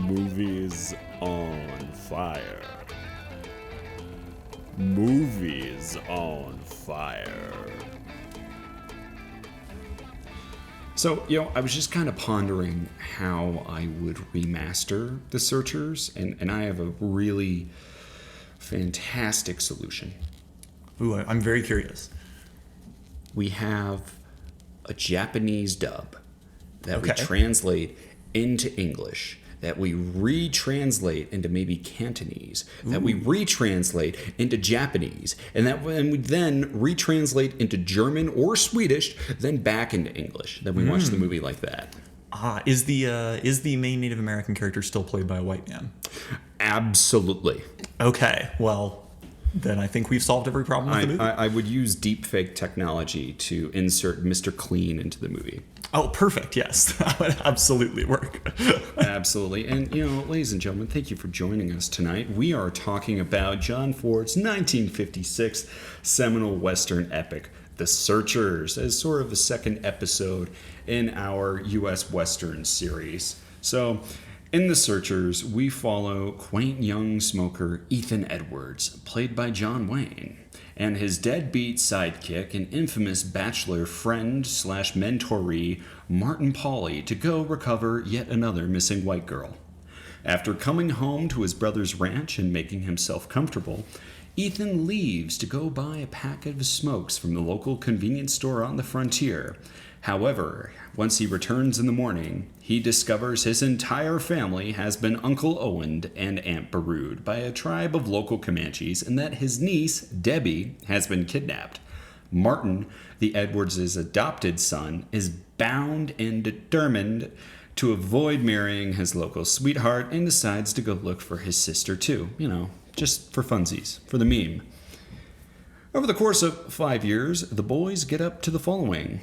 Movies on fire. Movies on fire. So, I was just kind of pondering how I would remaster The Searchers, and I have a really fantastic solution. Ooh, I'm very curious. We have a Japanese dub that we Okay. translate into English, that we retranslate into maybe Cantonese, that we retranslate into Japanese, and we then retranslate into German or Swedish, then back into English. Then we watch the movie like that. Is the main Native American character still played by a white man? Absolutely. Okay, well, then I think we've solved every problem with the movie. I would use deepfake technology to insert Mr. Clean into the movie. Oh, perfect, yes. That would absolutely work. Absolutely. And, ladies and gentlemen, thank you for joining us tonight. We are talking about John Ford's 1956 seminal Western epic, The Searchers, as sort of the second episode in our U.S. Western series. So, in The Searchers, we follow quaint young smoker Ethan Edwards, played by John Wayne, and his deadbeat sidekick and infamous bachelor friend/mentoree Martin Pauly to go recover yet another missing white girl. After coming home to his brother's ranch and making himself comfortable, Ethan leaves to go buy a packet of smokes from the local convenience store on the frontier. However, once he returns in the morning, he discovers his entire family has been Uncle Owened and Aunt Berued by a tribe of local Comanches, and that his niece, Debbie, has been kidnapped. Martin, the Edwards' adopted son, is bound and determined to avoid marrying his local sweetheart and decides to go look for his sister too, just for funsies, for the meme. Over the course of 5 years, the boys get up to the following.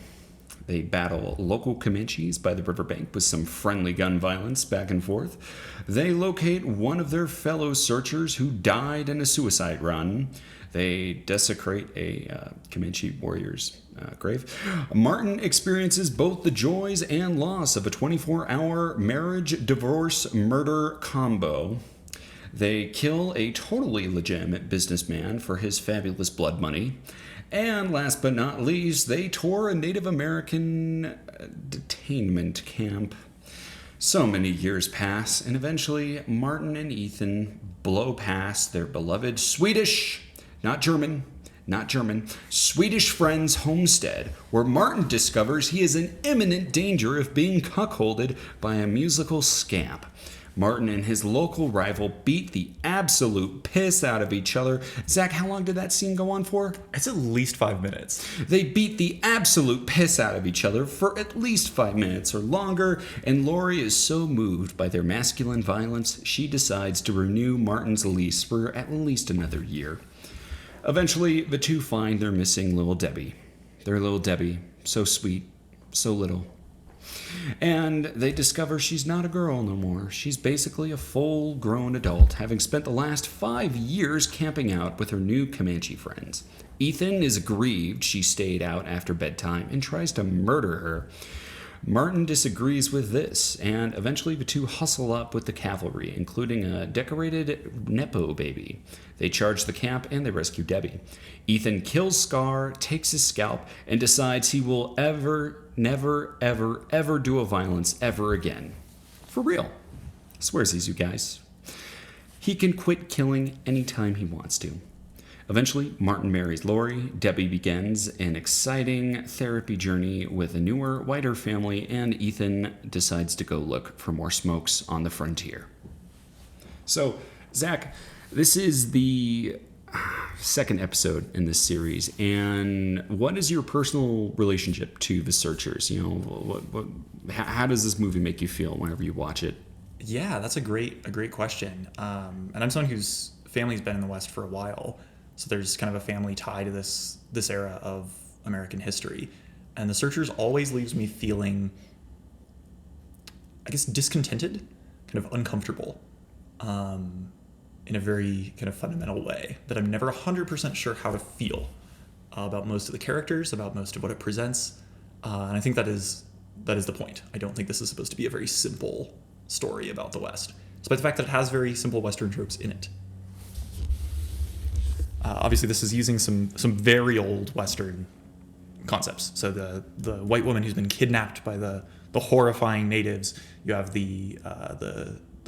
They battle local Comanches by the riverbank with some friendly gun violence back and forth. They locate one of their fellow searchers who died in a suicide run. They desecrate a Comanche warrior's grave. Martin experiences both the joys and loss of a 24-hour marriage, divorce, murder combo. They kill a totally legitimate businessman for his fabulous blood money. And last but not least, they tour a Native American detainment camp. So many years pass, and eventually Martin and Ethan blow past their beloved Swedish, not German, Swedish friend's homestead, where Martin discovers he is in imminent danger of being cuckolded by a musical scamp. Martin and his local rival beat the absolute piss out of each other. Zach, how long did that scene go on for? It's at least 5 minutes. They beat the absolute piss out of each other for at least 5 minutes or longer, and Lori is so moved by their masculine violence, she decides to renew Martin's lease for at least another year. Eventually, the two find their missing little Debbie. Their little Debbie, so sweet, so little. And they discover she's not a girl no more. She's basically a full-grown adult, having spent the last 5 years camping out with her new Comanche friends. Ethan is grieved she stayed out after bedtime and tries to murder her. Martin disagrees with this, and eventually the two hustle up with the cavalry, including a decorated Nepo baby. They charge the camp and they rescue Debbie. Ethan kills Scar, takes his scalp, and decides he will never, ever do a violence ever again. For real. Swears these you guys. He can quit killing anytime he wants to. Eventually, Martin marries Lori, Debbie begins an exciting therapy journey with a newer, whiter family, and Ethan decides to go look for more smokes on the frontier. So, Zach, this is the second episode in this series, and what is your personal relationship to The Searchers? How does this movie make you feel whenever you watch it? Yeah, that's a great question. And I'm someone whose family's been in the West for a while. So there's kind of a family tie to this era of American history. And The Searchers always leaves me feeling, I guess, discontented, kind of uncomfortable, in a very kind of fundamental way that I'm never 100% sure how to feel about most of the characters, about most of what it presents. And I think that is the point. I don't think this is supposed to be a very simple story about the West. despite the fact that it has very simple Western tropes in it. Obviously, this is using some very old Western concepts. So the white woman who's been kidnapped by the horrifying natives. You have the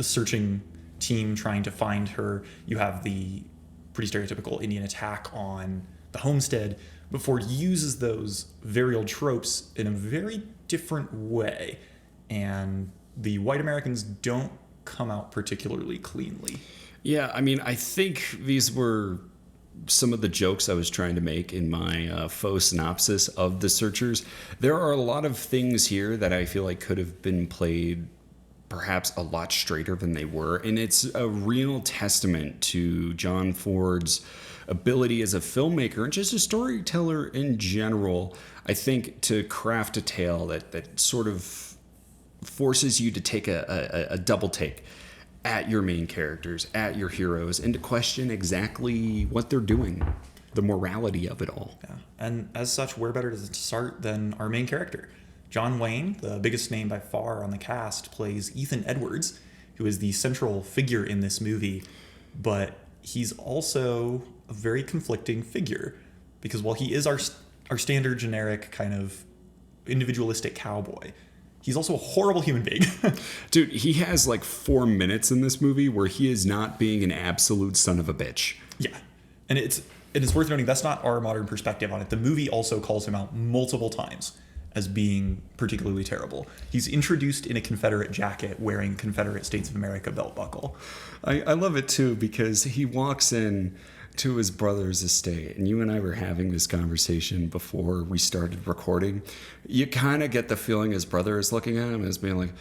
searching team trying to find her. You have the pretty stereotypical Indian attack on the homestead. But Ford uses those very old tropes in a very different way, and the white Americans don't come out particularly cleanly. Yeah, I mean, I think these were some of the jokes I was trying to make in my faux synopsis of The Searchers. There are a lot of things here that I feel like could have been played perhaps a lot straighter than they were, and it's a real testament to John Ford's ability as a filmmaker and just a storyteller in general, I think, to craft a tale that sort of forces you to take a double take at your main characters, at your heroes, and to question exactly what they're doing, the morality of it all. Yeah. And as such, where better to start than our main character? John Wayne, the biggest name by far on the cast, plays Ethan Edwards, who is the central figure in this movie, but he's also a very conflicting figure, because while he is our standard generic kind of individualistic cowboy, he's also a horrible human being. Dude, he has like 4 minutes in this movie where he is not being an absolute son of a bitch. Yeah. And it's worth noting that's not our modern perspective on it. The movie also calls him out multiple times as being particularly terrible. He's introduced in a Confederate jacket wearing Confederate States of America belt buckle. I love it too, because he walks in to his brother's estate, and you and I were having this conversation before we started recording. You kind of get the feeling his brother is looking at him as being like,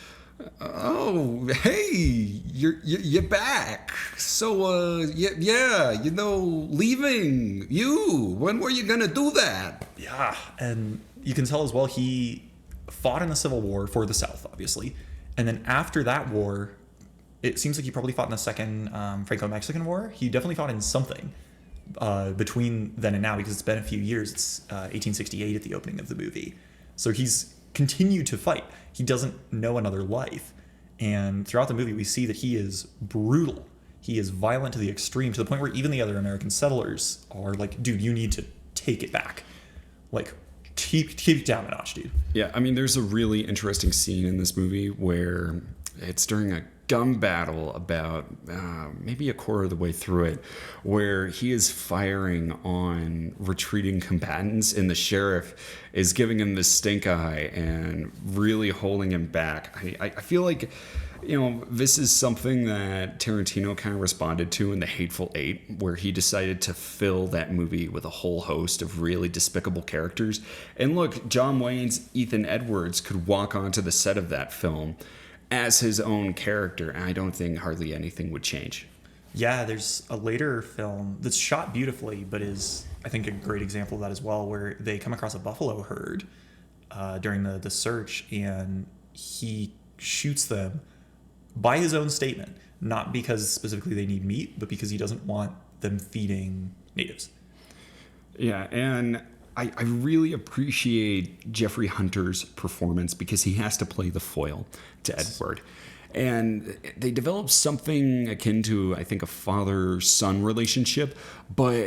"Oh, hey, you're back. So, yeah, leaving you. When were you gonna do that?" Yeah, and you can tell as well he fought in the Civil War for the South, obviously, and then after that war, it seems like he probably fought in the second Franco-Mexican War. He definitely fought in something between then and now, because it's been a few years. It's 1868 at the opening of the movie. So he's continued to fight. He doesn't know another life. And throughout the movie, we see that he is brutal. He is violent to the extreme, to the point where even the other American settlers are like, dude, you need to take it back. Like, keep it down a notch, dude. Yeah, I mean, there's a really interesting scene in this movie where it's during a gun battle about maybe a quarter of the way through it, where he is firing on retreating combatants, and the sheriff is giving him the stink eye and really holding him back. I feel like, this is something that Tarantino kind of responded to in The Hateful Eight, where he decided to fill that movie with a whole host of really despicable characters. And look, John Wayne's Ethan Edwards could walk onto the set of that film as his own character, and I don't think hardly anything would change. Yeah, there's a later film that's shot beautifully, but is, I think, a great example of that as well, where they come across a buffalo herd during the search, and he shoots them by his own statement, not because specifically they need meat, but because he doesn't want them feeding natives. Yeah, and I really appreciate Jeffrey Hunter's performance, because he has to play the foil to Edward. And they develop something akin to, I think, a father-son relationship. But,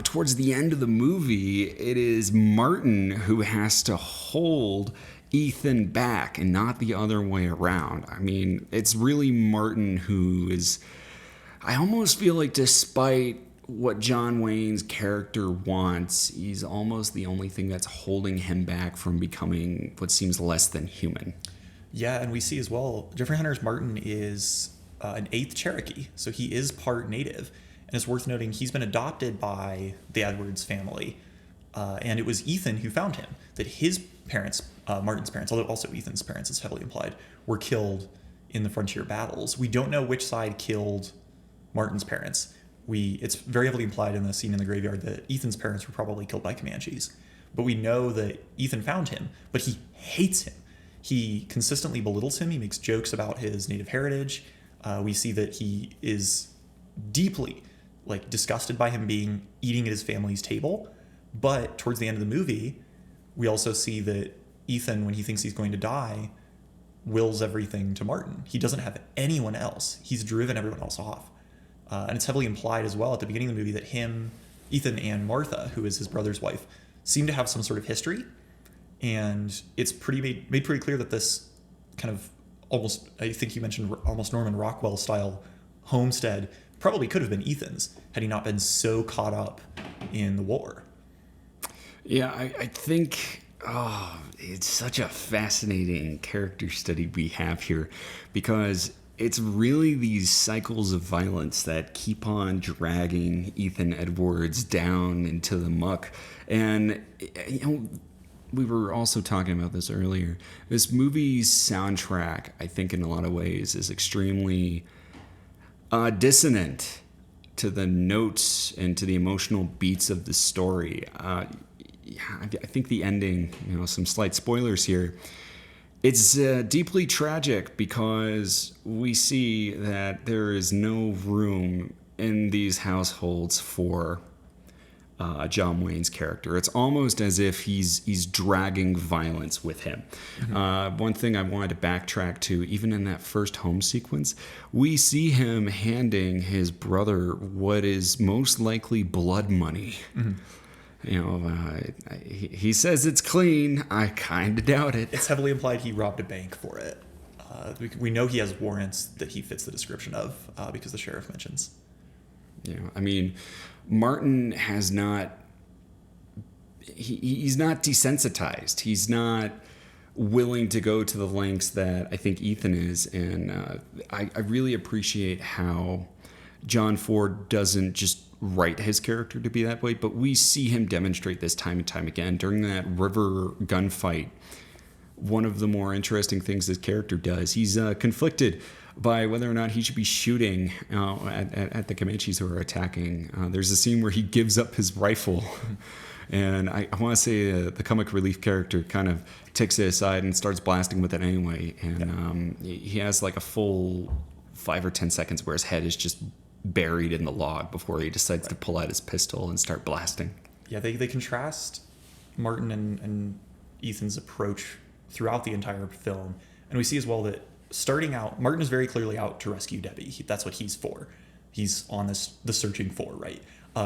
towards the end of the movie, it is Martin who has to hold Ethan back and not the other way around. I mean, it's really Martin who is... I almost feel like, despite what John Wayne's character wants, he's almost the only thing that's holding him back from becoming what seems less than human. Yeah, and we see as well, Jeffrey Hunter's Martin is an 8th Cherokee, so he is part native. And it's worth noting he's been adopted by the Edwards family, and it was Ethan who found him. That his parents, Martin's parents, although also Ethan's parents is heavily implied, were killed in the frontier battles. We don't know which side killed Martin's parents. It's very heavily implied in the scene in the graveyard that Ethan's parents were probably killed by Comanches. But we know that Ethan found him, but he hates him. He consistently belittles him. He makes jokes about his native heritage. We see that he is deeply disgusted by him eating at his family's table. But towards the end of the movie, we also see that Ethan, when he thinks he's going to die, wills everything to Martin. He doesn't have anyone else. He's driven everyone else off. And it's heavily implied as well at the beginning of the movie that Ethan and Martha, who is his brother's wife, seem to have some sort of history. And it's made pretty clear that this kind of almost, I think you mentioned almost Norman Rockwell style homestead probably could have been Ethan's had he not been so caught up in the war. Yeah, I think it's such a fascinating character study we have here, because it's really these cycles of violence that keep on dragging Ethan Edwards down into the muck. And, we were also talking about this earlier. This movie's soundtrack, I think in a lot of ways, is extremely dissonant to the notes and to the emotional beats of the story. I think the ending, some slight spoilers here, it's deeply tragic because we see that there is no room in these households for John Wayne's character. It's almost as if he's dragging violence with him. Mm-hmm. One thing I wanted to backtrack to, even in that first home sequence, we see him handing his brother what is most likely blood money. Mm-hmm. He says it's clean. I kind of doubt it. It's heavily implied he robbed a bank for it. We know he has warrants that he fits the description of because the sheriff mentions. Martin has not. He's not desensitized. He's not willing to go to the lengths that I think Ethan is, and I really appreciate how John Ford doesn't just write his character to be that way, but we see him demonstrate this time and time again. During that river gunfight, one of the more interesting things this character does, he's conflicted by whether or not he should be shooting at the Comanches who are attacking. There's a scene where he gives up his rifle, and I want to say the comic relief character kind of takes it aside and starts blasting with it anyway, and he has like a full 5 or 10 seconds where his head is just buried in the log before he decides to pull out his pistol and start blasting. Yeah, they contrast Martin and Ethan's approach throughout the entire film, and we see as well that starting out, Martin is very clearly out to rescue Debbie. That's what he's for. He's on the searching for, right?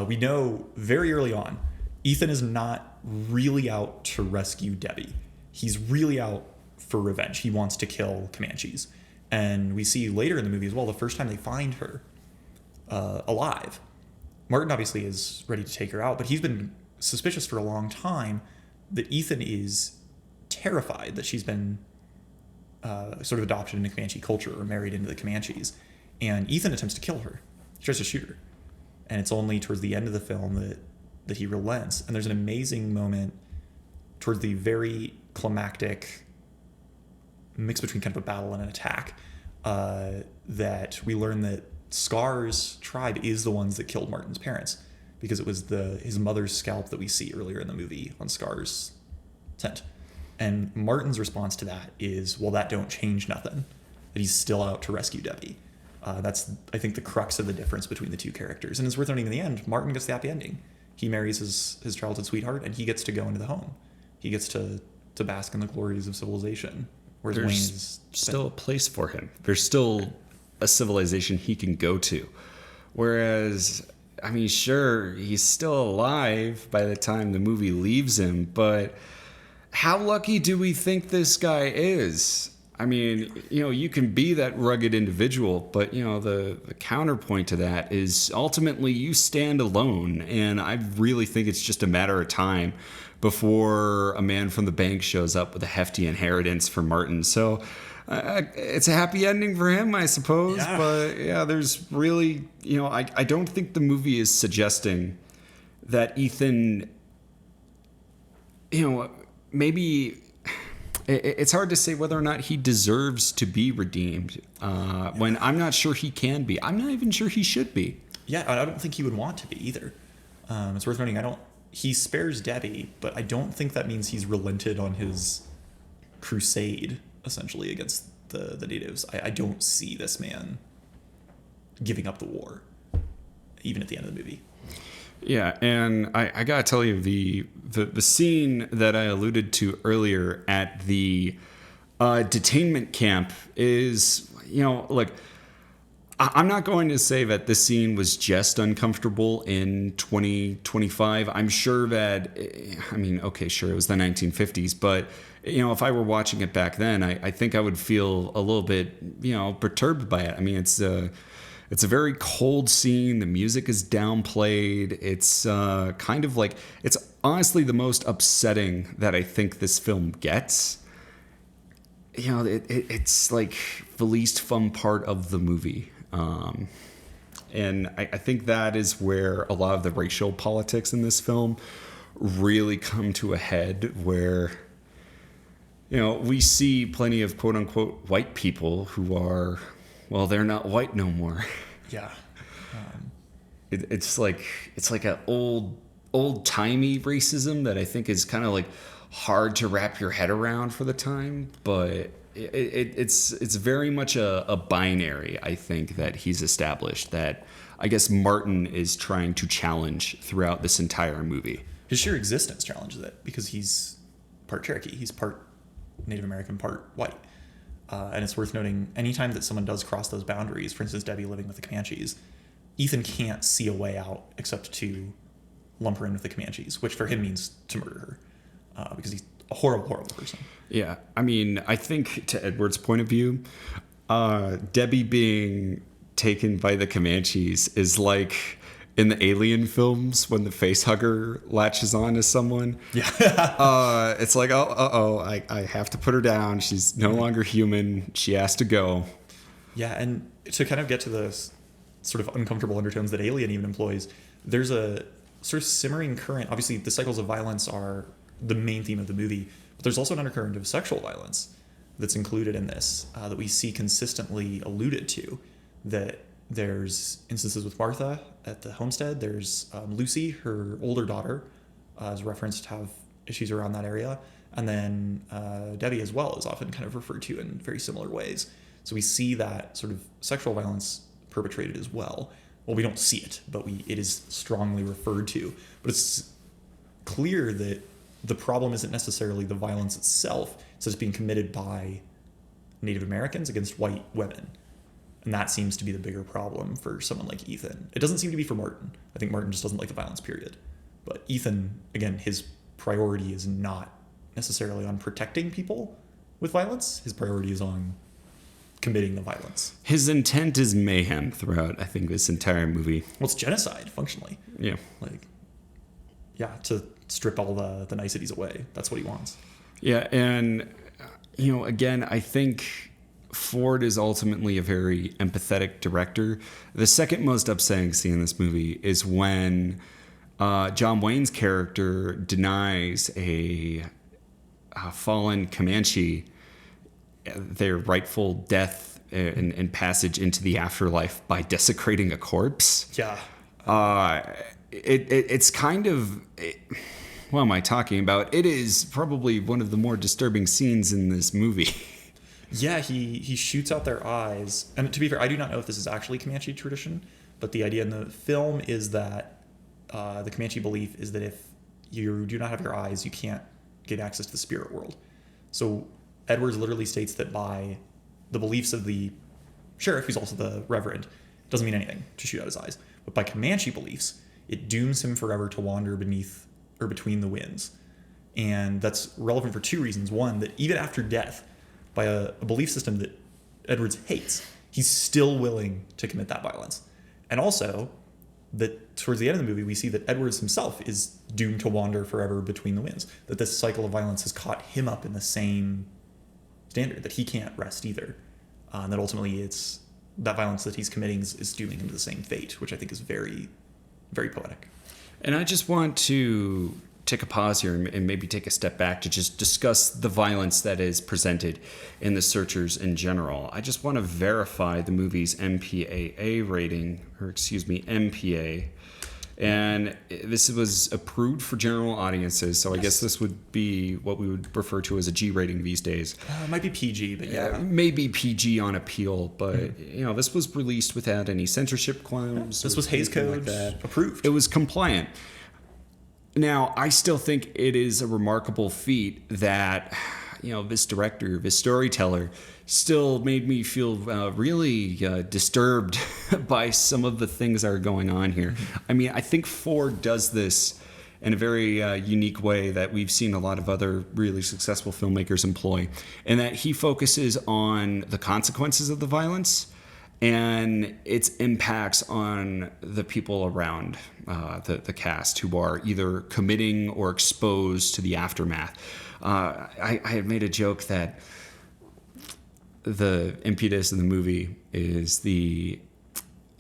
We know very early on, Ethan is not really out to rescue Debbie. He's really out for revenge. He wants to kill Comanches. And we see later in the movie as well, the first time they find her alive, Martin obviously is ready to take her out, but he's been suspicious for a long time that Ethan is terrified that she's been sort of adopted into Comanche culture or married into the Comanches. And Ethan attempts to kill her. He tries to shoot her. And it's only towards the end of the film that he relents. And there's an amazing moment towards the very climactic mix between kind of a battle and an attack that we learn that Scar's tribe is the ones that killed Martin's parents, because it was his mother's scalp that we see earlier in the movie on Scar's tent. And Martin's response to that is, well, that don't change nothing, that he's still out to rescue Debbie. That's, I think, the crux of the difference between the two characters. And it's worth noting in the end, Martin gets the happy ending. He marries his childhood sweetheart, and he gets to go into the home. He gets to bask in the glories of civilization. Whereas Wayne is still a place for him. There's still a civilization he can go to. Whereas, sure, he's still alive by the time the movie leaves him, but how lucky do we think this guy is? You can be that rugged individual, but, the counterpoint to that is ultimately you stand alone. And I really think it's just a matter of time before a man from the bank shows up with a hefty inheritance for Martin. So it's a happy ending for him, I suppose. Yeah. But yeah, there's really, I don't think the movie is suggesting that Ethan, maybe it's hard to say whether or not he deserves to be redeemed when I'm not sure he can be. I'm not even sure he should be. Yeah, I don't think he would want to be either. It's worth noting, he spares Debbie, but I don't think that means he's relented on his crusade, essentially, against the natives. I don't see this man giving up the war, even at the end of the movie. Yeah, and I gotta tell you, the scene that I alluded to earlier at the Detainment camp is, look, I'm not going to say that this scene was just uncomfortable in 2025. I'm sure that, okay, sure, it was the 1950s, but, if I were watching it back then, I think I would feel a little bit, perturbed by it. I mean, it's a very cold scene. The music is downplayed. It's kind of like, it's honestly the most upsetting that I think this film gets. It's like the least fun part of the movie. And I think that is where a lot of the racial politics in this film really come to a head, where, we see plenty of quote unquote white people who are, well, they're not white no more. Yeah. It's like an old timey racism that I think is kind of like hard to wrap your head around for the time, but it's very much a binary, I think, that he's established, that I guess Martin is trying to challenge throughout this entire movie. His sheer existence challenges it, because he's part Cherokee, he's part Native American, part white. And it's worth noting, anytime that someone does cross those boundaries, for instance, Debbie living with the Comanches, Ethan can't see a way out except to lump her in with the Comanches, which for him means to murder her, because he's a horrible, horrible person. Yeah, I mean, I think to Edward's point of view, Debbie being taken by the Comanches is like in the Alien films when the face hugger latches on to someone. Yeah. It's like, I have to put her down. She's no longer human. She has to go. Yeah, and to kind of get to the sort of uncomfortable undertones that Alien even employs, there's a sort of simmering current. Obviously, the cycles of violence are the main theme of the movie, but there's also an undercurrent of sexual violence that's included in this, that we see consistently alluded to. That there's instances with Martha at the homestead. There's Lucy, her older daughter, is referenced to have issues around that area. And then Debbie as well is often kind of referred to in very similar ways. So we see that sort of sexual violence perpetrated as well. Well, we don't see it, but it is strongly referred to. But it's clear that the problem isn't necessarily the violence itself. It's just being committed by Native Americans against white women. And that seems to be the bigger problem for someone like Ethan. It doesn't seem to be for Martin. I think Martin just doesn't like the violence, period. But Ethan, again, his priority is not necessarily on protecting people with violence. His priority is on committing the violence. His intent is mayhem throughout, I think, this entire movie. Well, it's genocide, functionally. Yeah. To strip all the niceties away. That's what he wants. Yeah, and, again, I think Ford is ultimately a very empathetic director. The second most upsetting scene in this movie is when John Wayne's character denies a fallen Comanche their rightful death and passage into the afterlife by desecrating a corpse. Yeah. It's kind of... what am I talking about? It is probably one of the more disturbing scenes in this movie. Yeah, he shoots out their eyes. And to be fair, I do not know if this is actually Comanche tradition, but the idea in the film is that the Comanche belief is that if you do not have your eyes, you can't get access to the spirit world. So Edwards literally states that by the beliefs of the sheriff, who's also the reverend, it doesn't mean anything to shoot out his eyes. But by Comanche beliefs, it dooms him forever to wander beneath or between the winds. And that's relevant for two reasons. One, that even after death, by a belief system that Edwards hates, he's still willing to commit that violence. And also, that towards the end of the movie, we see that Edwards himself is doomed to wander forever between the winds, that this cycle of violence has caught him up in the same standard, that he can't rest either. And that ultimately it's that violence that he's committing is dooming him to the same fate, which I think is very, very poetic. And I just want to take a pause here and maybe take a step back to just discuss the violence that is presented in The Searchers in general. I just want to verify the movie's MPAA rating, MPA. And this was approved for general audiences, so I guess this would be what we would refer to as a G rating these days. It might be PG, but yeah. Maybe PG on appeal, but this was released without any censorship claims. This was Hays Code approved. It was compliant. Now, I still think it is a remarkable feat that, this director, this storyteller, still made me feel really disturbed by some of the things that are going on here. Mm-hmm. I mean, I think Ford does this in a very unique way that we've seen a lot of other really successful filmmakers employ, in that he focuses on the consequences of the violence and its impacts on the people around the cast who are either committing or exposed to the aftermath. I had made a joke that the impetus of the movie is the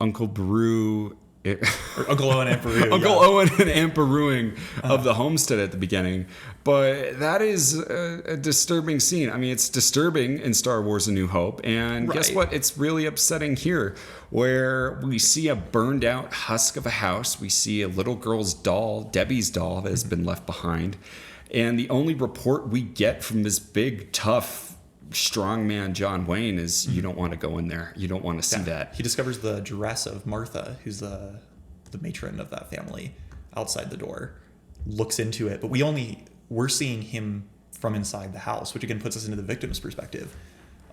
Uncle Beru. Or Uncle Owen and Peru. Uncle Owen and Aunt Beruing of the homestead at the beginning. But that is a disturbing scene. I mean, it's disturbing in Star Wars A New Hope. And guess what? It's really upsetting here, where we see a burned out husk of a house. We see a little girl's doll, Debbie's doll, that has been left behind. And the only report we get from this big, tough, strong man John Wayne is, you don't want to go in there. You don't want to see that. He discovers the dress of Martha, who's the matron of that family, outside the door, looks into it, but we're seeing him from inside the house, which again puts us into the victim's perspective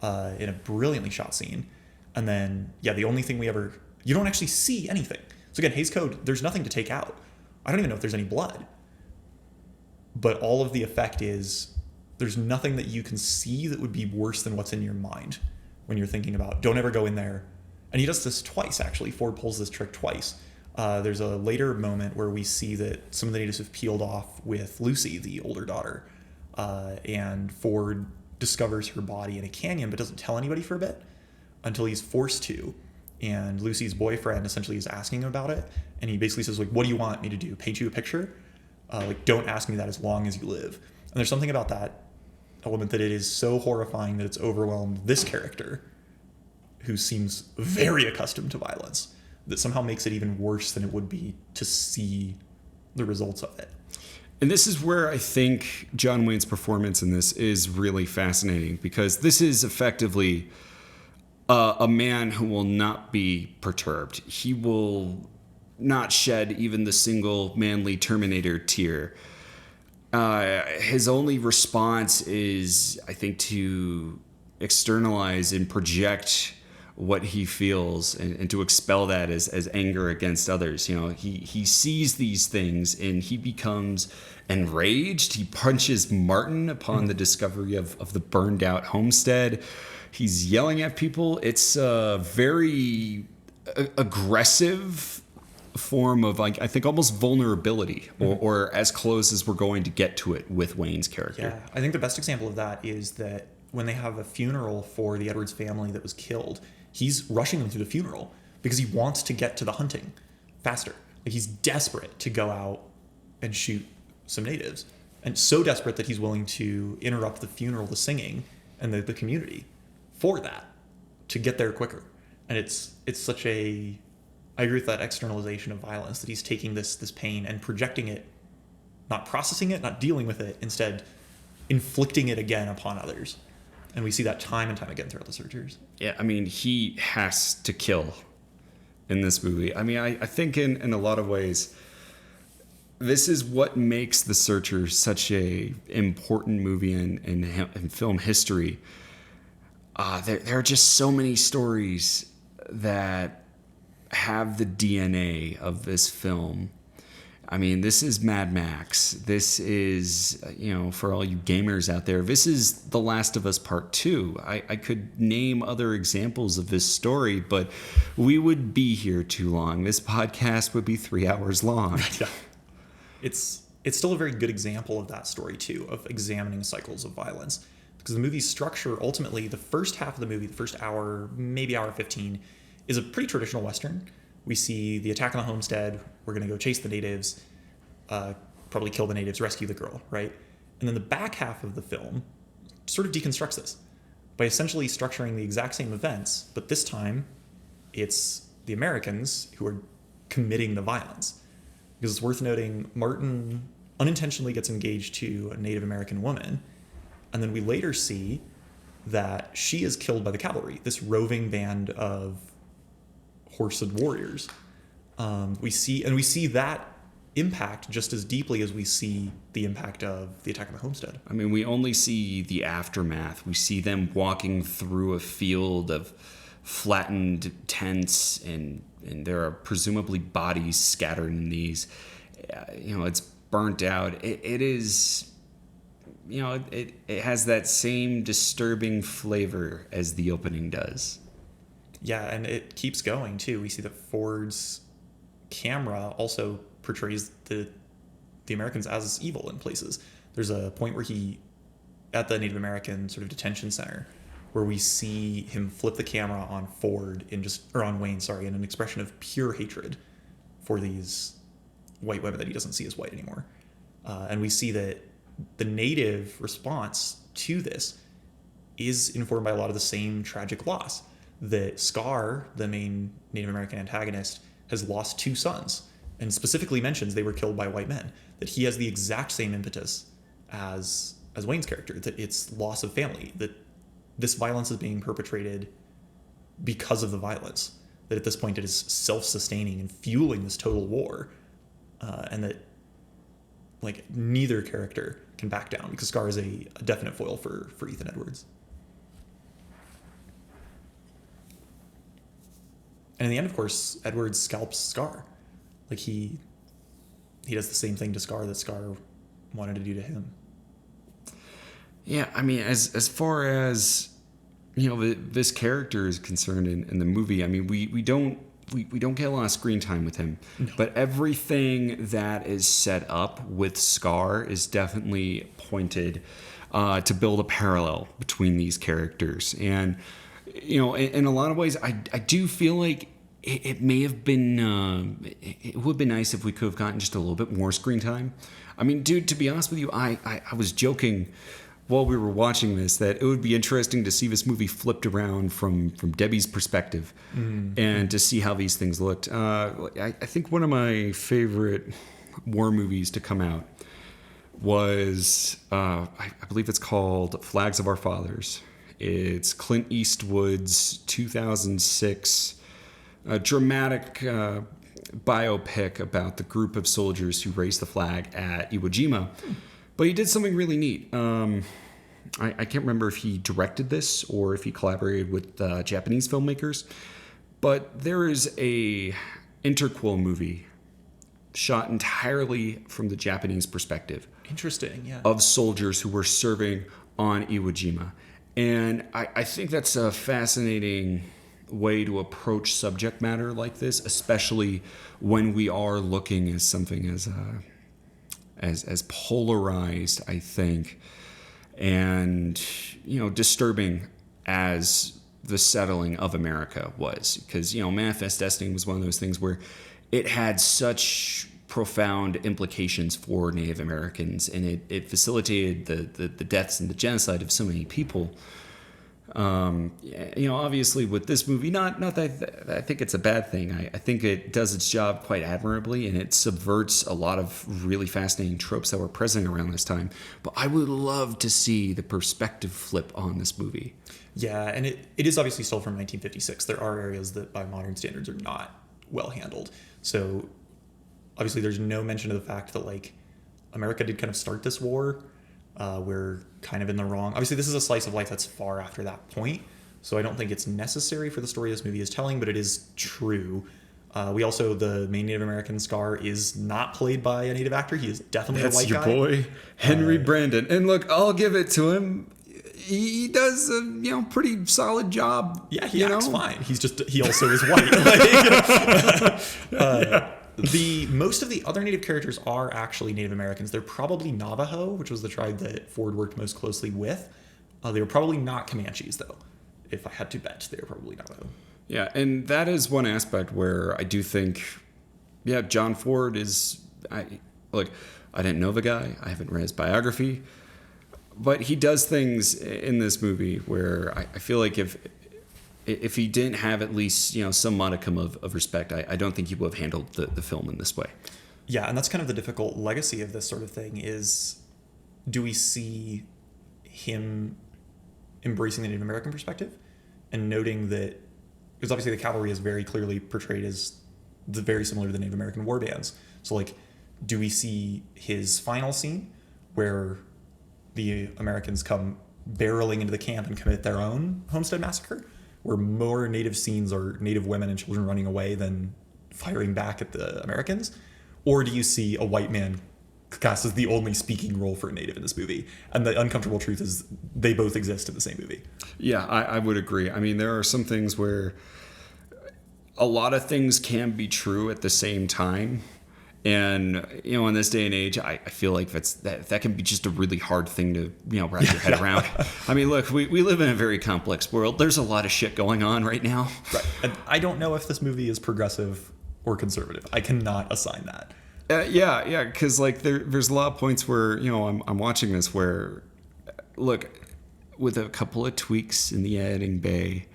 in a brilliantly shot scene. And then the only thing you don't actually see anything. So again, Hays Code, there's nothing to take out. I don't even know if there's any blood, but all of the effect is there's nothing that you can see that would be worse than what's in your mind when you're thinking about, don't ever go in there. And he does this twice, actually. Ford pulls this trick twice. There's a later moment where we see that some of the natives have peeled off with Lucy, the older daughter, and Ford discovers her body in a canyon but doesn't tell anybody for a bit until he's forced to. And Lucy's boyfriend essentially is asking him about it, and he basically says, like, what do you want me to do? Paint you a picture? Don't ask me that as long as you live. And there's something about that element that it is so horrifying that it's overwhelmed this character, who seems very accustomed to violence, that somehow makes it even worse than it would be to see the results of it. And this is where I think John Wayne's performance in this is really fascinating, because this is effectively a man who will not be perturbed. He will not shed even the single manly Terminator tear. His only response is, I think, to externalize and project what he feels and to expel that as anger against others. He sees these things and he becomes enraged. He punches Martin upon the discovery of the burned out homestead. He's yelling at people. It's a very aggressive form of, I think, almost vulnerability, or as close as we're going to get to it with Wayne's character. Yeah, I think the best example of that is that when they have a funeral for the Edwards family that was killed, he's rushing them through the funeral because he wants to get to the hunting faster. Like, he's desperate to go out and shoot some natives, and so desperate that he's willing to interrupt the funeral, the singing, and the community for that, to get there quicker. And it's such a, I agree with that externalization of violence, that he's taking this pain and projecting it, not processing it, not dealing with it, instead inflicting it again upon others. And we see that time and time again throughout the Searchers. Yeah, I mean, he has to kill in this movie. I mean, I think in a lot of ways, this is what makes The Searchers such a important movie in film history. There are just so many stories that have the DNA of this film. I mean, this is Mad Max. This is, for all you gamers out there, this is The Last of Us Part 2. I could name other examples of this story, but we would be here too long. This podcast would be 3 hours long. Yeah. It's still a very good example of that story, too, of examining cycles of violence. Because the movie's structure, ultimately, the first half of the movie, the first hour, maybe hour 15, is a pretty traditional Western. We see the attack on the homestead. We're going to go chase the natives, probably kill the natives, rescue the girl, right? And then the back half of the film sort of deconstructs this by essentially structuring the exact same events, but this time it's the Americans who are committing the violence. Because it's worth noting, Martin unintentionally gets engaged to a Native American woman, and then we later see that she is killed by the cavalry, this roving band of horsed warriors. We see that impact just as deeply as we see the impact of the attack on the homestead. I mean, we only see the aftermath. We see them walking through a field of flattened tents, and there are presumably bodies scattered in these. It's burnt out. It is, it has that same disturbing flavor as the opening does. Yeah, and it keeps going too. We see that Ford's camera also portrays the Americans as evil in places. There's a point where at the Native American sort of detention center, where we see him flip the camera on on Wayne, in an expression of pure hatred for these white women that he doesn't see as white anymore. And we see that the native response to this is informed by a lot of the same tragic loss. That Scar, the main Native American antagonist, has lost 2 sons, and specifically mentions they were killed by white men. That he has the exact same impetus as Wayne's character, that it's loss of family, that this violence is being perpetrated because of the violence, that at this point it is self-sustaining and fueling this total war, and that neither character can back down, because Scar is a definite foil for Ethan Edwards. And in the end, of course, Edwards scalps Scar. He does the same thing to Scar that Scar wanted to do to him. Yeah, I mean, as far as this character is concerned in the movie, I mean, we don't get a lot of screen time with him, no. But everything that is set up with Scar is definitely pointed to build a parallel between these characters, and in a lot of ways, I do feel like it may have been it would have been nice if we could have gotten just a little bit more screen time. I mean, dude, to be honest with you, I was joking while we were watching this that it would be interesting to see this movie flipped around from Debbie's perspective, and to see how these things looked. I think one of my favorite war movies to come out was I believe it's called Flags of Our Fathers. It's Clint Eastwood's 2006 dramatic biopic about the group of soldiers who raised the flag at Iwo Jima. But he did something really neat. I can't remember if he directed this or if he collaborated with Japanese filmmakers. But there is a interquel movie shot entirely from the Japanese perspective. Interesting, yeah. Of soldiers who were serving on Iwo Jima. And I think that's a fascinating way to approach subject matter like this, especially when we are looking at something as polarized, I think, and disturbing as the settling of America was. Because Manifest Destiny was one of those things where it had such profound implications for Native Americans, and it facilitated the deaths and the genocide of so many people. Obviously with this movie, not that I think it's a bad thing. I think it does its job quite admirably, and it subverts a lot of really fascinating tropes that were present around this time. But I would love to see the perspective flip on this movie. Yeah, and it is obviously still from 1956. There are areas that by modern standards are not well handled. So obviously there's no mention of the fact that America did kind of start this war. We're kind of in the wrong. Obviously, this is a slice of life that's far after that point, so I don't think it's necessary for the story this movie is telling, but it is true. The main Native American Scar is not played by a Native actor. He is definitely a white guy. That's your boy, Henry Brandon. And look, I'll give it to him. He does a pretty solid job. Yeah, he acts fine. He also is white. Yeah. Most of the other Native characters are actually Native Americans. They're probably Navajo, which was the tribe that Ford worked most closely with. They were probably not Comanches, though. If I had to bet, they were probably Navajo. Yeah, and that is one aspect where I do think, John Ford is... I didn't know the guy. I haven't read his biography. But he does things in this movie where I feel like if he didn't have at least some modicum of respect, I don't think he would have handled the film in this way. Yeah, and that's kind of the difficult legacy of this sort of thing is, do we see him embracing the Native American perspective and noting that, because obviously the cavalry is very clearly portrayed as very similar to the Native American war bands. So do we see his final scene where the Americans come barreling into the camp and commit their own Homestead Massacre, where more Native scenes are Native women and children running away than firing back at the Americans? Or do you see a white man cast as the only speaking role for a Native in this movie? And the uncomfortable truth is they both exist in the same movie. Yeah, I would agree. I mean, there are some things where a lot of things can be true at the same time. And, in this day and age, I feel like that can be just a really hard thing to, wrap your head around. I mean, look, we live in a very complex world. There's a lot of shit going on right now. Right. And I don't know if this movie is progressive or conservative. I cannot assign that. Yeah, because there's a lot of points where I'm watching this where, look, with a couple of tweaks in the editing bay,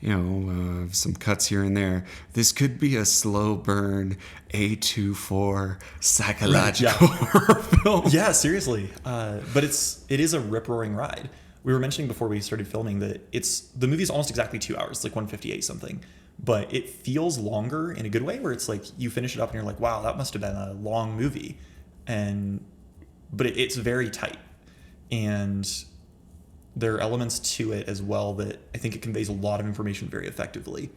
some cuts here and there, this could be a slow burn A24 psychological horror film. Yeah, seriously. But it is a rip-roaring ride. We were mentioning before we started filming that the movie's almost exactly 2 hours, it's like 158 something. But it feels longer in a good way, where it's like you finish it up and you're like, wow, that must have been a long movie. But it's very tight. And there are elements to it as well that I think it conveys a lot of information very effectively,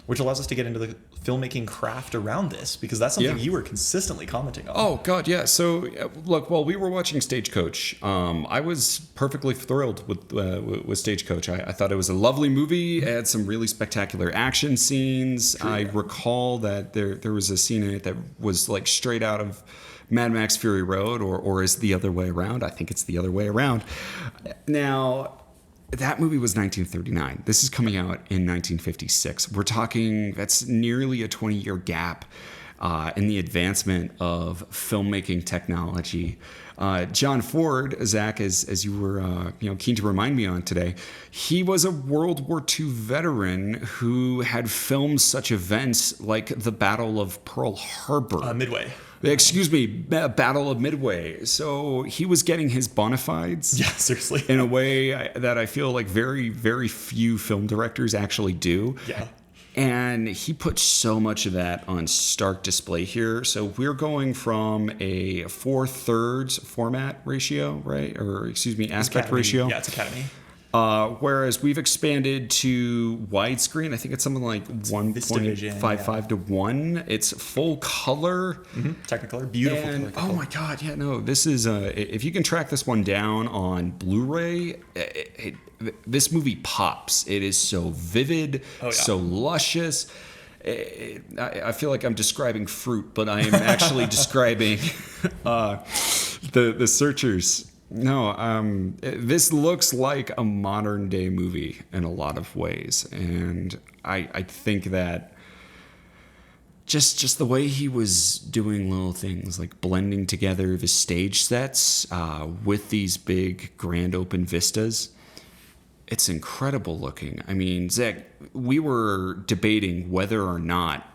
which allows us to get into the filmmaking craft around this, because that's something you were consistently commenting on. Oh, God, yeah. So, look, while we were watching Stagecoach, I was perfectly thrilled with Stagecoach. I thought it was a lovely movie. It had some really spectacular action scenes. True, I recall that there was a scene in it that was like straight out of Mad Max Fury Road, or is the other way around? I think it's the other way around. Now, that movie was 1939. This is coming out in 1956. We're talking, that's nearly a 20-year gap in the advancement of filmmaking technology. John Ford, Zach, as you were keen to remind me on today, he was a World War II veteran who had filmed such events like the Battle of Pearl Harbor. Midway. Excuse me, Battle of Midway. So he was getting his bona fides. Yeah, seriously. In a way that I feel like very, very few film directors actually do. Yeah. And he put so much of that on stark display here. So we're going from a 4/3 format ratio, right? Or excuse me, aspect Academy. ratio. Yeah, it's Academy. Whereas we've expanded to widescreen. I think it's something like 1.55 to 1. It's full color. Mm-hmm. Technicolor. Beautiful and, color. oh my God, yeah, no, this is, if you can track this one down on Blu-ray, this movie pops. It is so vivid, so luscious. I feel like I'm describing fruit, but I am actually describing the Searchers. No, this looks like a modern day movie in a lot of ways. And I think that just the way he was doing little things like blending together the stage sets with these big grand open vistas, it's incredible looking. I mean, Zach, we were debating whether or not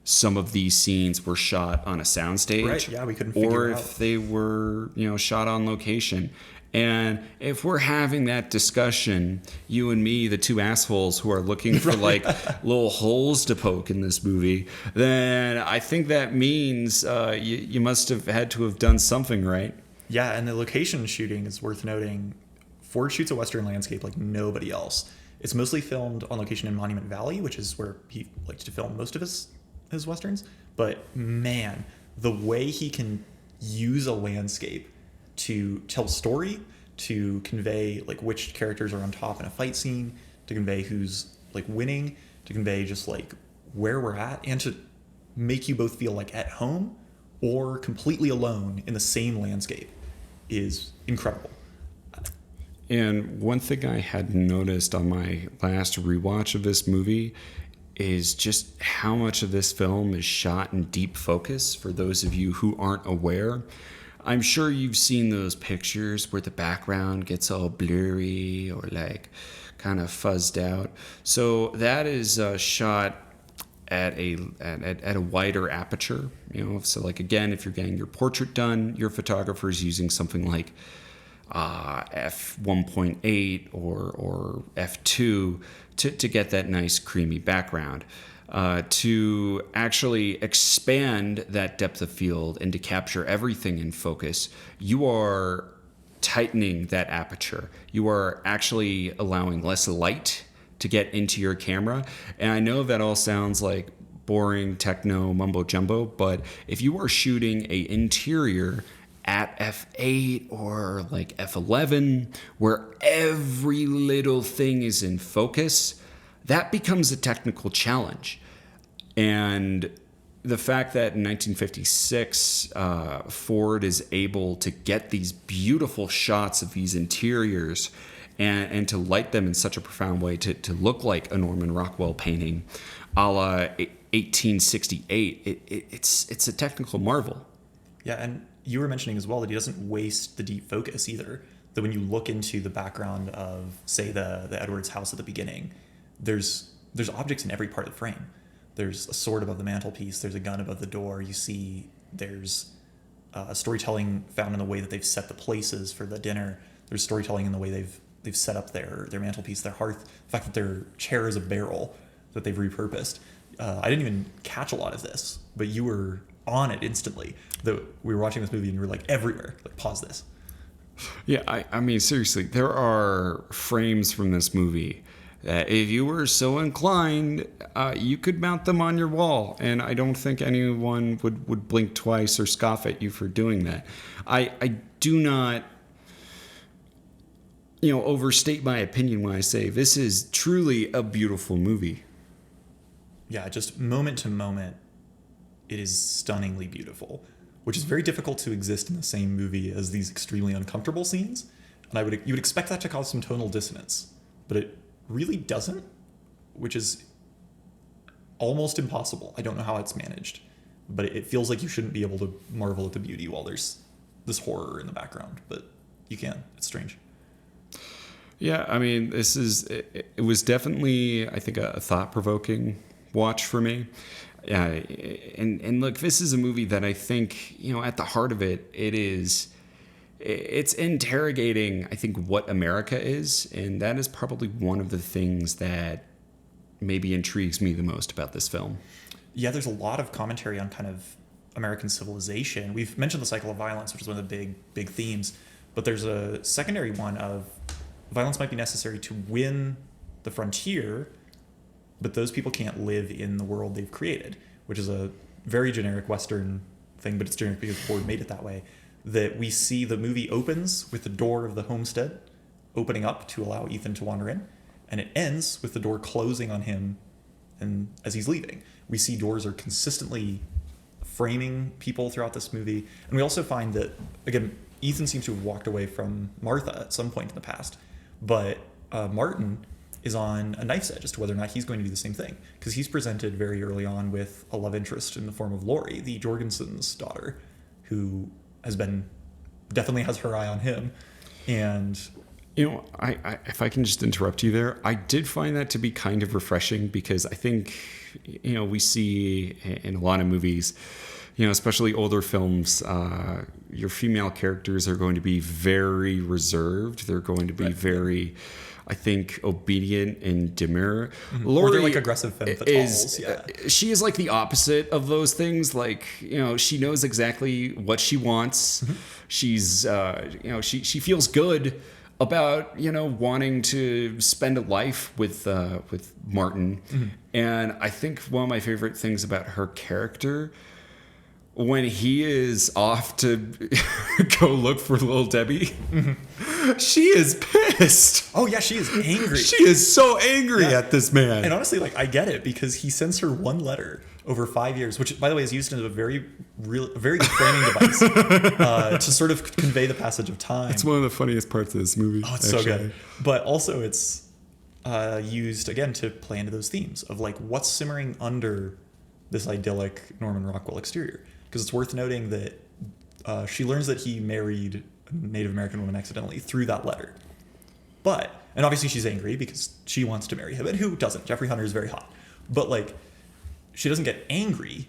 some of these scenes were shot on a soundstage, right? Yeah, we couldn't figure it out, or out if they were, shot on location. And if we're having that discussion, you and me, the two assholes who are looking for like little holes to poke in this movie, then I think that means you must have had to have done something right. Yeah, and the location shooting is worth noting. Ford shoots a Western landscape like nobody else. It's mostly filmed on location in Monument Valley, which is where he likes to film most of his Westerns. But man, the way he can use a landscape to tell story, to convey like which characters are on top in a fight scene, to convey who's like winning, to convey just like where we're at, and to make you both feel like at home or completely alone in the same landscape is incredible. And one thing I had noticed on my last rewatch of this movie is just how much of this film is shot in deep focus. For those of you who aren't aware, I'm sure you've seen those pictures where the background gets all blurry or like kind of fuzzed out. So that is shot at a wider aperture. So like again, if you're getting your portrait done, your photographer is using something like f1.8 or f2 to get that nice creamy background. to actually expand that depth of field and to capture everything in focus, you are tightening that aperture. You are actually allowing less light to get into your camera. And I know that all sounds like boring techno mumbo jumbo, but if you are shooting a interior at f8 or like f11 where every little thing is in focus, that becomes a technical challenge. And the fact that in 1956 Ford is able to get these beautiful shots of these interiors and to light them in such a profound way to look like a Norman Rockwell painting a la 1868, it's a technical marvel. Yeah, and you were mentioning as well that he doesn't waste the deep focus either. That when you look into the background of, say, the Edwards house at the beginning, there's objects in every part of the frame. There's a sword above the mantelpiece. There's a gun above the door. You see there's storytelling found in the way that they've set the places for the dinner. There's storytelling in the way they've set up their mantelpiece, their hearth. The fact that their chair is a barrel that they've repurposed. I didn't even catch a lot of this, but you were on it instantly. We were watching this movie and you were like everywhere. Like, pause this. Yeah, I mean, seriously, there are frames from this movie that if you were so inclined, you could mount them on your wall. And I don't think anyone would blink twice or scoff at you for doing that. I do not, overstate my opinion when I say this is truly a beautiful movie. Yeah, just moment to moment, it is stunningly beautiful, which is very difficult to exist in the same movie as these extremely uncomfortable scenes. And you would expect that to cause some tonal dissonance, but it really doesn't, which is almost impossible. I don't know how it's managed, but it feels like you shouldn't be able to marvel at the beauty while there's this horror in the background, but you can. It's strange. Yeah, I mean, it was definitely, I think, a thought-provoking watch for me. And look, this is a movie that I think, at the heart of it's interrogating, I think, what America is. And that is probably one of the things that maybe intrigues me the most about this film. Yeah, there's a lot of commentary on kind of American civilization. We've mentioned the cycle of violence, which is one of the big themes. But there's a secondary one of violence might be necessary to win the frontier, but those people can't live in the world they've created, which is a very generic Western thing, but it's generic because Ford made it that way. That we see the movie opens with the door of the homestead opening up to allow Ethan to wander in, and it ends with the door closing on him and as he's leaving. We see doors are consistently framing people throughout this movie, and we also find that, again, Ethan seems to have walked away from Martha at some point in the past, but Martin is on a knife's edge as to whether or not he's going to do the same thing, because he's presented very early on with a love interest in the form of Laurie, the Jorgensen's daughter, who definitely has her eye on him. And I if I can just interrupt you there, I did find that to be kind of refreshing, because I think, we see in a lot of movies, especially older films, your female characters are going to be very reserved. They're going to be very, I think, obedient and demure. Mm-hmm. Laurie, or they're like aggressive femme fatales. She is like the opposite of those things. Like, she knows exactly what she wants. Mm-hmm. She's, she feels good about, wanting to spend a life with Martin. Mm-hmm. And I think one of my favorite things about her character, when he is off to go look for little Debbie, mm-hmm. she is pissed. Oh yeah, she is angry. She is so angry at this man. And honestly, I get it, because he sends her one letter over 5 years, which, by the way, is used as a very good framing device to sort of convey the passage of time. It's one of the funniest parts of this movie. Oh, it's so good. But also, it's used again to play into those themes of what's simmering under this idyllic Norman Rockwell exterior. Because it's worth noting that she learns that he married a Native American woman accidentally through that letter. And obviously she's angry because she wants to marry him, and who doesn't? Jeffrey Hunter is very hot. But she doesn't get angry.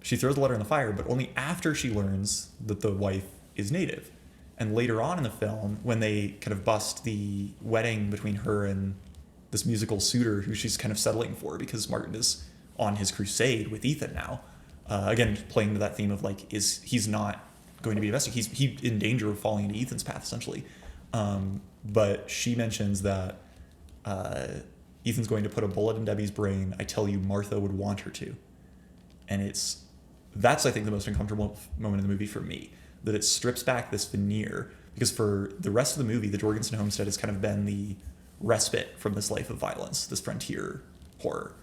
She throws the letter in the fire, but only after she learns that the wife is Native. And later on in the film, when they kind of bust the wedding between her and this musical suitor who she's kind of settling for, because Martin is on his crusade with Ethan now. Again, playing to that theme of like, he's not going to be invested. He's in danger of falling into Ethan's path, essentially. But she mentions that Ethan's going to put a bullet in Debbie's brain. I tell you, Martha would want her to. And that's, I think, the most uncomfortable moment in the movie for me, that it strips back this veneer. Because for the rest of the movie, the Jorgensen homestead has kind of been the respite from this life of violence, this frontier horror.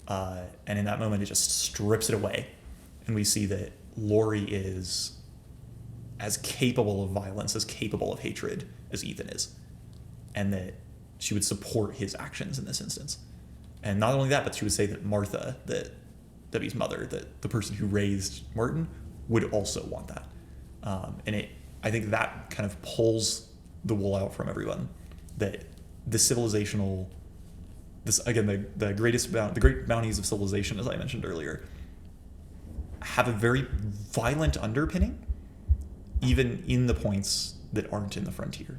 And in that moment, it just strips it away. And we see that Laurie is as capable of violence, as capable of hatred as Ethan is. And that she would support his actions in this instance. And not only that, but she would say that Martha, that Debbie's mother, that the person who raised Martin, would also want that. I think that kind of pulls the wool out from everyone. That the civilizational, the great bounties of civilization, as I mentioned earlier, have a very violent underpinning, even in the points that aren't in the frontier.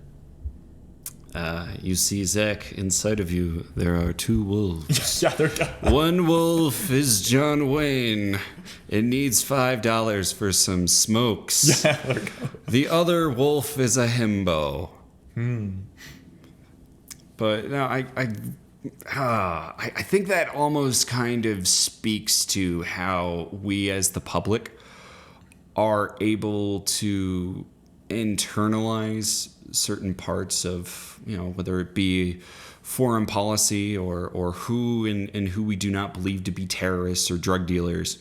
You see, Zach, inside of you, there are two wolves. Yeah, there go. One wolf is John Wayne. It needs $5 for some smokes. Yeah, there go. The other wolf is a himbo. But no, I think that almost kind of speaks to how we as the public are able to internalize certain parts of, whether it be foreign policy or who and who we do not believe to be terrorists or drug dealers.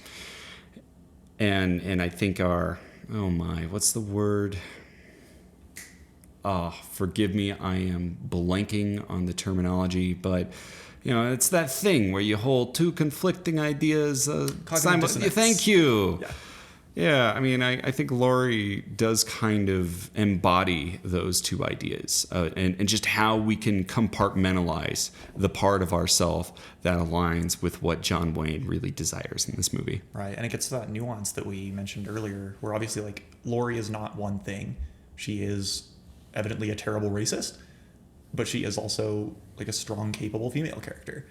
And I think what's the word? Forgive me, I am blanking on the terminology, but it's that thing where you hold two conflicting ideas. Thank you. Yeah. Yeah, I think Laurie does kind of embody those two ideas and just how we can compartmentalize the part of ourself that aligns with what John Wayne really desires in this movie. Right, and it gets to that nuance that we mentioned earlier, where obviously, like, Laurie is not one thing. She is evidently a terrible racist, but she is also, like, a strong, capable female character.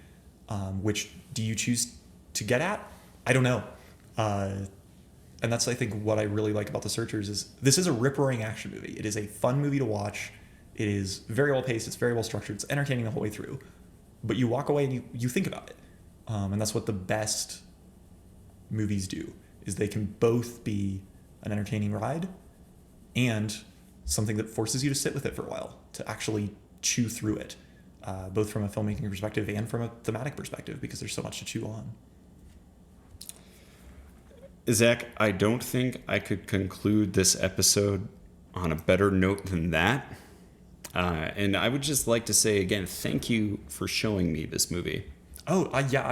Which do you choose to get at? I don't know. And that's, I think, what I really like about The Searchers is this is a rip-roaring action movie. It is a fun movie to watch. It is very well-paced. It's very well-structured. It's entertaining the whole way through. But you walk away and you think about it. And that's what the best movies do, is they can both be an entertaining ride and something that forces you to sit with it for a while, to actually chew through it, both from a filmmaking perspective and from a thematic perspective, because there's so much to chew on. Zach, I don't think I could conclude this episode on a better note than that. And I would just like to say again, thank you for showing me this movie. Yeah, I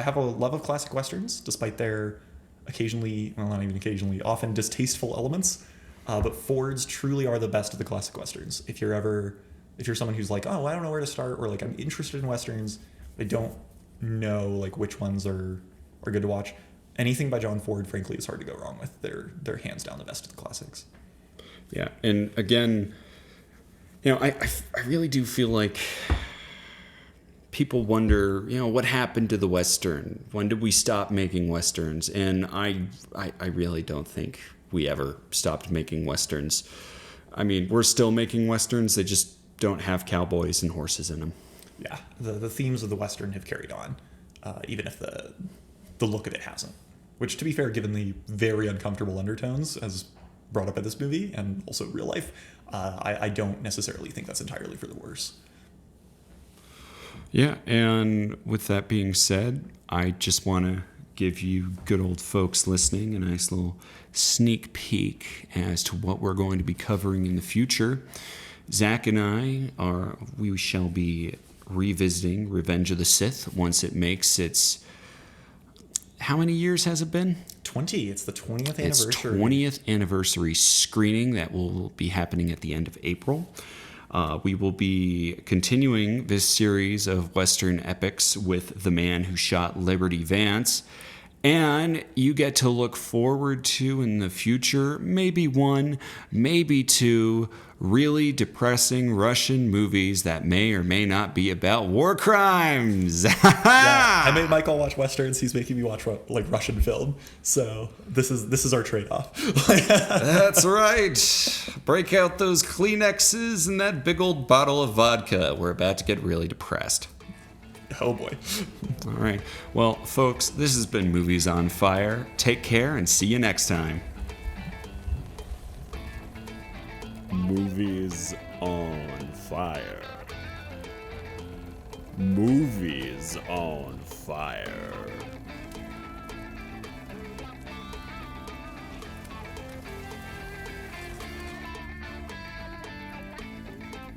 have a love of classic Westerns, despite their often distasteful elements. But Fords truly are the best of the classic Westerns. If you're someone who's like, I don't know where to start, or like, I'm interested in Westerns, but I don't know like which ones are good to watch. Anything by John Ford, frankly, is hard to go wrong with. They're hands down the best of the classics. Yeah, and again, I really do feel like people wonder, what happened to the Western? When did we stop making Westerns? And I really don't think we ever stopped making Westerns. We're still making Westerns. They just don't have cowboys and horses in them. Yeah, the themes of the Western have carried on, even if the look of it hasn't. Which, to be fair, given the very uncomfortable undertones as brought up by this movie and also real life, I don't necessarily think that's entirely for the worse. Yeah, and with that being said, I just want to give you good old folks listening a nice little sneak peek as to what we're going to be covering in the future. Zach and we shall be revisiting Revenge of the Sith once it makes its... How many years has it been? 20. It's the 20th anniversary. It's 20th anniversary screening that will be happening at the end of April. We will be continuing this series of Western epics with The Man Who Shot Liberty Vance. And you get to look forward to in the future maybe one, maybe two really depressing Russian movies that may or may not be about war crimes. Yeah, I made Michael watch westerns. He's making me watch like Russian film. So this is our trade-off. That's right. Break out those Kleenexes and that big old bottle of vodka. We're about to get really depressed. Oh boy. All right. Well, folks, this has been Movies on Fire. Take care and see you next time. Movies on Fire. Movies on Fire.